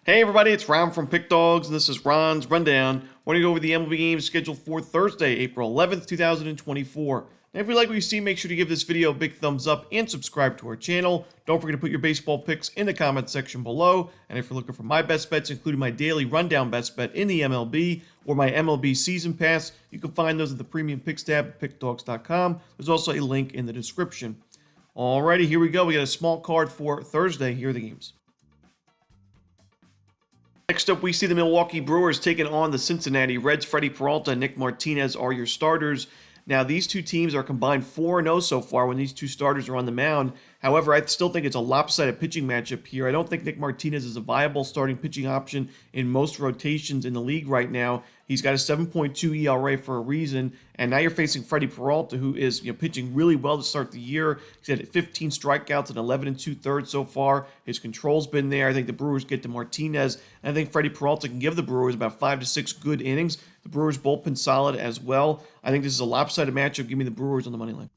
Hey everybody, it's Ron from Pick Dawgz, and this is Ron's Rundown. We're going to go over the MLB games scheduled for Thursday, April 11th, 2024. And if you like what you see, make sure to give this video a big thumbs up and subscribe to our channel. Don't forget to put your baseball picks in the comment section below. And if you're looking for my best bets, including my daily rundown best bet in the MLB or my MLB season pass, you can find those at the premium picks tab at pickdawgz.com. There's also a link in the description. Alrighty, here we go. We got a small card for Thursday. Here are the games. Next up, we see the Milwaukee Brewers taking on the Cincinnati Reds. Freddie Peralta and Nick Martinez are your starters. Now, these two teams are combined 4-0 so far when these two starters are on the mound. However, I still think it's a lopsided pitching matchup here. I don't think Nick Martinez is a viable starting pitching option in most rotations in the league right now. He's got a 7.2 ERA for a reason, and now you're facing Freddie Peralta, who is pitching really well to start the year. He's had 15 strikeouts and 11 2/3 so far. His control's been there. I think the Brewers get to Martinez, and I think Freddie Peralta can give the Brewers about 5 to 6 good innings. The Brewers bullpen solid as well. I think this is a lopsided matchup. Give me the Brewers on the money line.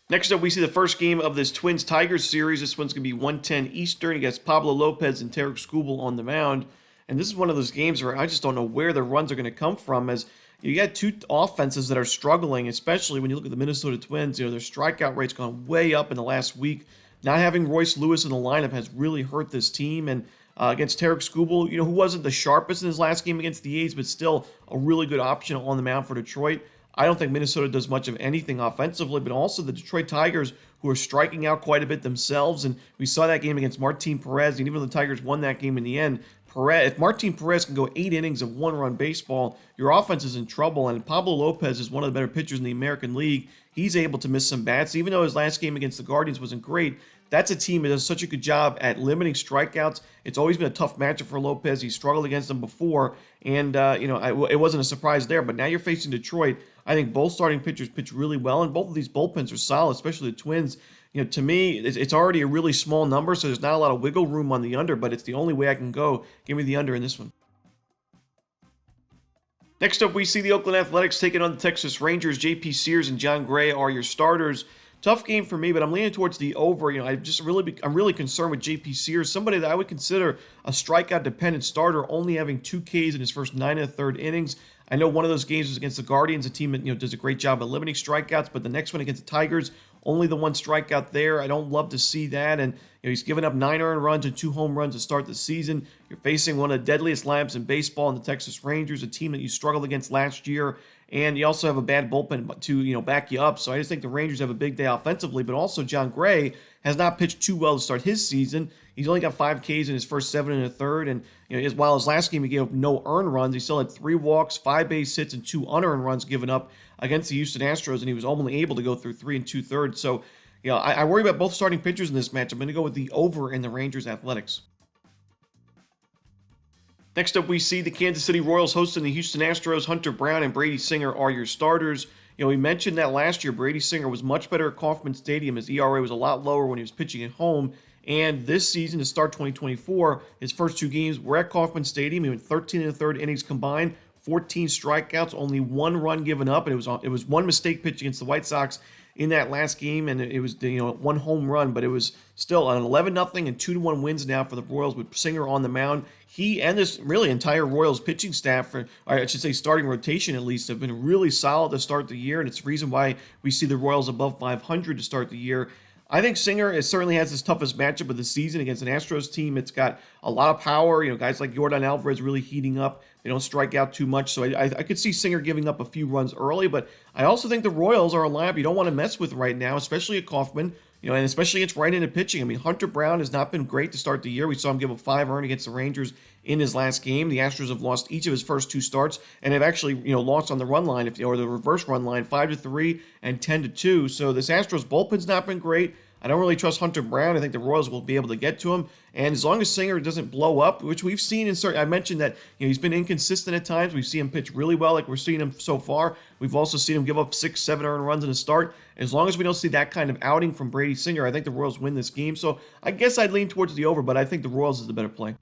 Next up, we see the first game of this Twins-Tigers series. This one's going to be 1:10 Eastern against Pablo Lopez and Tarek Skubal on the mound. And this is one of those games where I just don't know where the runs are going to come from, as you got two offenses that are struggling, especially when you look at the Minnesota Twins. Their strikeout rate's gone way up in the last week. Not having Royce Lewis in the lineup has really hurt this team. And against Tarek Skubal, who wasn't the sharpest in his last game against the A's, but still a really good option on the mound for Detroit. I don't think Minnesota does much of anything offensively, but also the Detroit Tigers, who are striking out quite a bit themselves. And we saw that game against Martin Perez, and even though the Tigers won that game in the end, if Martin Perez can go 8 innings of one-run baseball, your offense is in trouble. And Pablo Lopez is one of the better pitchers in the American League. He's able to miss some bats, even though his last game against the Guardians wasn't great. That's a team that does such a good job at limiting strikeouts. It's always been a tough matchup for Lopez. He struggled against them before, and it wasn't a surprise there. But now you're facing Detroit. I think both starting pitchers pitch really well, and both of these bullpens are solid, especially the Twins. To me, it's already a really small number, so there's not a lot of wiggle room on the under, but it's the only way I can go. Give me the under in this one. Next up, we see the Oakland Athletics taking on the Texas Rangers. J.P. Sears and John Gray are your starters. Tough game for me, but I'm leaning towards the over. I'm really concerned with J.P. Sears, somebody that I would consider a strikeout-dependent starter, only having 2 Ks in his first 9 1/3 innings. I know one of those games was against the Guardians, a team that does a great job of limiting strikeouts, but the next one against the Tigers, only the 1 strikeout there. I don't love to see that, and he's given up 9 earned runs and 2 home runs to start the season. You're facing one of the deadliest lineups in baseball in the Texas Rangers, a team that you struggled against last year, and you also have a bad bullpen to back you up. So I just think the Rangers have a big day offensively, but also John Gray has not pitched too well to start his season. He's only got 5 Ks in his first 7 1/3, and while his last game he gave up no earned runs, he still had 3 walks, 5 base hits, and 2 unearned runs given up against the Houston Astros, and he was only able to go through 3 2/3. So I worry about both starting pitchers in this match. I'm going to go with the over in the Rangers Athletics. Next up, we see the Kansas City Royals hosting the Houston Astros. Hunter Brown and Brady Singer are your starters. We mentioned that last year Brady Singer was much better at Kauffman Stadium. His ERA was a lot lower when he was pitching at home. And this season, to start 2024, his first 2 games were at Kauffman Stadium. He went 13 1/3 innings combined, 14 strikeouts, only 1 run given up, and it was 1 mistake pitch against the White Sox in that last game, and it was 1 home run, but it was still an 11-0 and 2-1 wins now for the Royals with Singer on the mound. He and this really entire Royals pitching staff, or I should say starting rotation at least, have been really solid to start the year, and it's the reason why we see the Royals above 500 to start the year. I think Singer certainly has his toughest matchup of the season against an Astros team. It's got a lot of power. Guys like Yordan Alvarez really heating up. They don't strike out too much, so I could see Singer giving up a few runs early, but I also think the Royals are a lineup you don't want to mess with right now, especially at Kauffman. And especially it's right-handed pitching. I mean, Hunter Brown has not been great to start the year. We saw him give up 5 earned against the Rangers in his last game. The Astros have lost each of his first 2 starts and have actually, lost on the run line, or the reverse run line, 5-3 and 10-2. So this Astros bullpen's not been great. I don't really trust Hunter Brown. I think the Royals will be able to get to him. And as long as Singer doesn't blow up, which we've seen in certain, I mentioned that he's been inconsistent at times. We've seen him pitch really well, like we're seeing him so far. We've also seen him give up 6, 7 earned runs in a start. As long as we don't see that kind of outing from Brady Singer, I think the Royals win this game. So I guess I'd lean towards the over, but I think the Royals is the better play.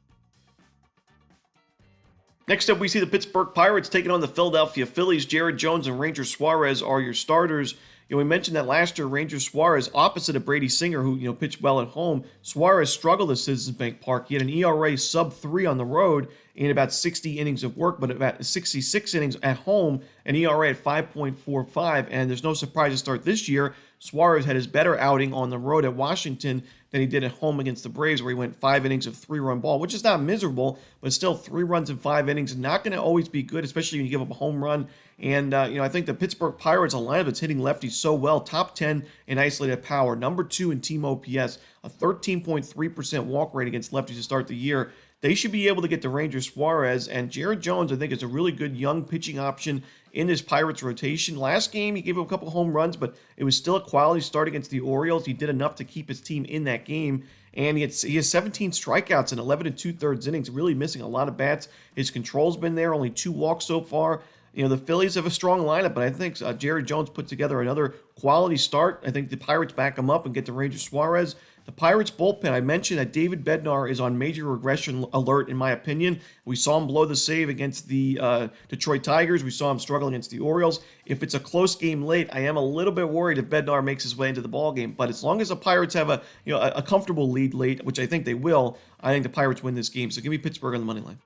Next up, we see the Pittsburgh Pirates taking on the Philadelphia Phillies. Jared Jones and Ranger Suarez are your starters. We mentioned that last year, Ranger Suarez, opposite of Brady Singer, who pitched well at home. Suarez struggled at Citizens Bank Park. He had an ERA sub-3 on the road in about 60 innings of work, but about 66 innings at home, an ERA at 5.45. And there's no surprise to start this year. Suarez had his better outing on the road at Washington than he did at home against the Braves, where he went 5 innings of 3-run ball, which is not miserable, but still 3 runs in 5 innings is not going to always be good, especially when you give up a home run. And, I think the Pittsburgh Pirates, a lineup that's hitting lefties so well, top 10 in isolated power, number 2 in team OPS, a 13.3% walk rate against lefties to start the year. They should be able to get the Ranger Suarez, and Jared Jones, I think, is a really good young pitching option in this Pirates rotation. Last game, he gave up a couple home runs, but it was still a quality start against the Orioles. He did enough to keep his team in that game, and he has 17 strikeouts in 11 2/3 innings, really missing a lot of bats. His control's been there, only 2 walks so far. The Phillies have a strong lineup, but I think Jared Jones put together another quality start. I think the Pirates back him up and get the Ranger Suarez. The Pirates bullpen, I mentioned that David Bednar is on major regression alert, in my opinion. We saw him blow the save against the Detroit Tigers. We saw him struggle against the Orioles. If it's a close game late, I am a little bit worried if Bednar makes his way into the ballgame. But as long as the Pirates have a comfortable lead late, which I think they will, I think the Pirates win this game. So give me Pittsburgh on the money line.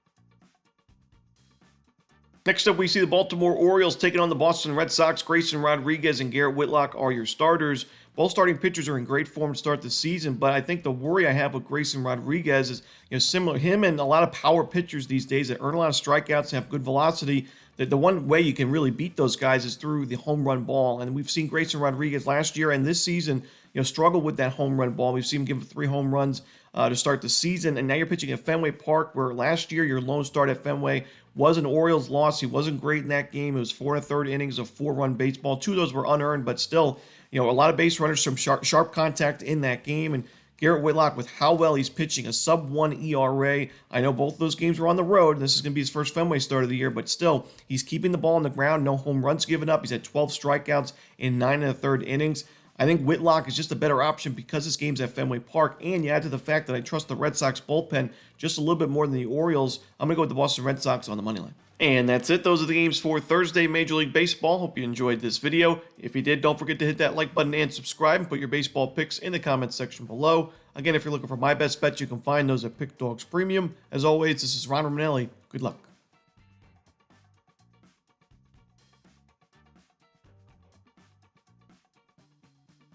Next up, we see the Baltimore Orioles taking on the Boston Red Sox. Grayson Rodriguez and Garrett Whitlock are your starters. Both starting pitchers are in great form to start the season, but I think the worry I have with Grayson Rodriguez is, similar him and a lot of power pitchers these days that earn a lot of strikeouts and have good velocity. That the one way you can really beat those guys is through the home run ball, and we've seen Grayson Rodriguez last year and this season, struggle with that home run ball. We've seen him give 3 home runs to start the season, and now you're pitching at Fenway Park, where last year your lone start at Fenway was an Orioles loss. He wasn't great in that game. It was 4 1/3 innings of 4-run baseball. 2 of those were unearned, but still, a lot of base runners, some sharp contact in that game. And Garrett Whitlock, with how well he's pitching, a sub-1 ERA. I know both those games were on the road, and this is going to be his first Fenway start of the year, but still, he's keeping the ball on the ground. No home runs given up. He's had 12 strikeouts in 9 1/3 innings. I think Whitlock is just a better option because this game's at Fenway Park, and you add to the fact that I trust the Red Sox bullpen just a little bit more than the Orioles. I'm going to go with the Boston Red Sox on the money line. And that's it. Those are the games for Thursday, Major League Baseball. Hope you enjoyed this video. If you did, don't forget to hit that like button and subscribe, and put your baseball picks in the comments section below. Again, if you're looking for my best bets, you can find those at Pick Dawgz Premium. As always, this is Ron Romanelli. Good luck.